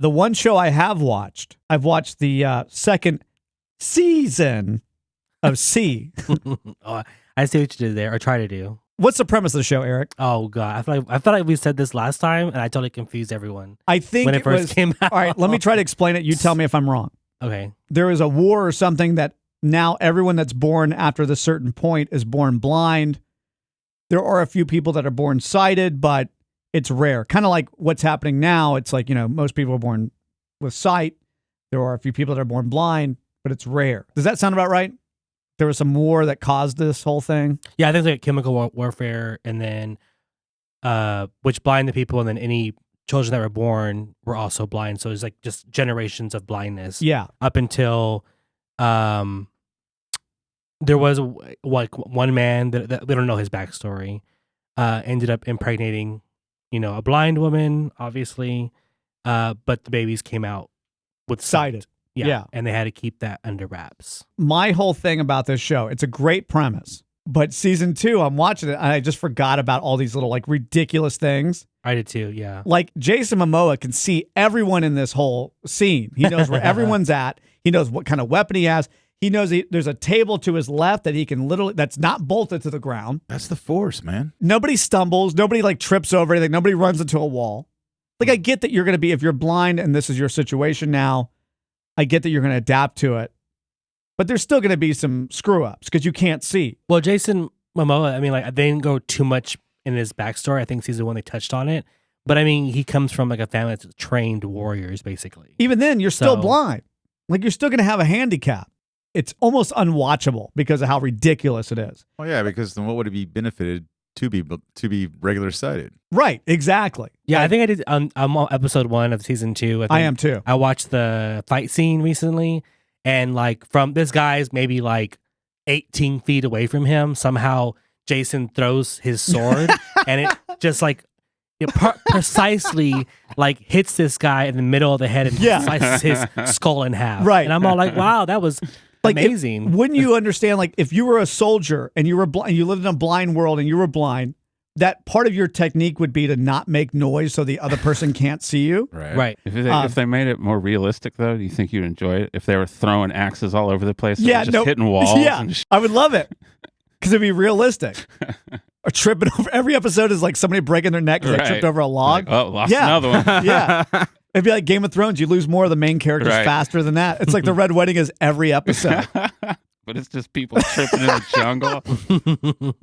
The one show I have watched, I've watched the second season of C. Oh, I see what you did there, or try to do. What's the premise of the show, Eric? Oh God, I feel like we said this last time, and I totally confused everyone. I think when it first came out. All right, let me try to explain it. You tell me if I'm wrong. Okay. There is a war or something that now everyone that's born after the certain point is born blind. There are a few people that are born sighted, but it's rare. Kind of like what's happening now. It's like, most people are born with sight. There are a few people that are born blind, but it's rare. Does that sound about right? There was some war that caused this whole thing. Yeah, I think it's like chemical warfare, and then which blinded people, and then any children that were born were also blind. So it's like just generations of blindness. Yeah. Up until there was one man that we don't know his backstory, ended up impregnating, a blind woman, obviously, but the babies came out with sighted. Yeah. And they had to keep that under wraps. My whole thing about this show, it's a great premise, but season 2, I'm watching it and I just forgot about all these little like ridiculous things. I did too, yeah. Like Jason Momoa can see everyone in this whole scene. He knows where everyone's at. He knows what kind of weapon he has. He knows there's a table to his left that he can that's not bolted to the ground. That's the Force, man. Nobody stumbles. Nobody like trips over anything. Nobody runs into a wall. Like I get that you're going to be, if you're blind and this is your situation now, I get that you're going to adapt to it, but there's still going to be some screw ups because you can't see. Well, Jason Momoa, I mean, like they didn't go too much in his backstory. I think season 1 they touched on it, but I mean, he comes from like a family that's trained warriors, basically. Even then, you're still blind. Like you're still going to have a handicap. It's almost unwatchable because of how ridiculous it is. Oh yeah, because then what would it be benefited to be regular sighted? Right, exactly. Yeah, I think I did. I'm on episode 1 of season 2. I am too. I watched the fight scene recently, and like from this guy's maybe like 18 feet away from him, somehow Jason throws his sword, and it just like precisely like hits this guy in the middle of the head and slices his skull in half. Right, and I'm all like, wow, that was. Like amazing. Wouldn't you understand, like, if you were a soldier and you were you lived in a blind world and you were blind, that part of your technique would be to not make noise so the other person can't see you? Right. If they made it more realistic, though, do you think you'd enjoy it? If they were throwing axes all over the place, just hitting walls? Yeah, I would love it because it'd be realistic. Or tripping over. Every episode is like somebody breaking their neck because they tripped over a log. Like, lost another one. Yeah. It'd be like Game of Thrones. You lose more of the main characters faster than that. It's like the Red Wedding is every episode. But it's just people tripping in the jungle.